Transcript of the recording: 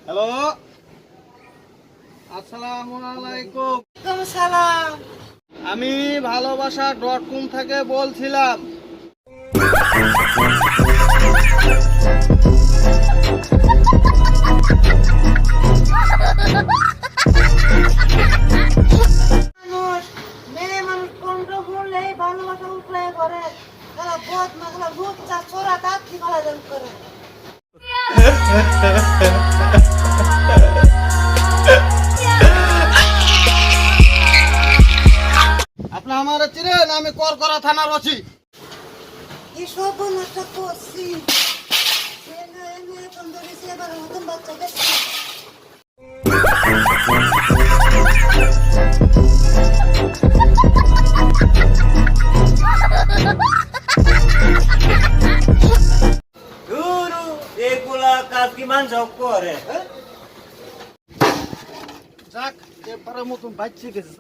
Hello, আসসালামু আলাইকুম। সালাম। আমি ভালোবাসা.com থেকে বলছিলাম। মানুষ মেয়ে মানুষ কোনটা বললেই ভালোবাসা উঠলে করে তারা বোধ মাগলা লুচ্চা চোরা দাঁতি মারা দেন করে। আপনি আমার চিনেন? আমি করকরা থানার আছি। কি সব নষ্ট করছি এনে এনে এখন ধরেছি এবার নতুন বাচ্চা গেছে। গুরু এগুলা কাজ কি মানুষ করে? যাক, এবারের মতন বাচ্চা গেছে।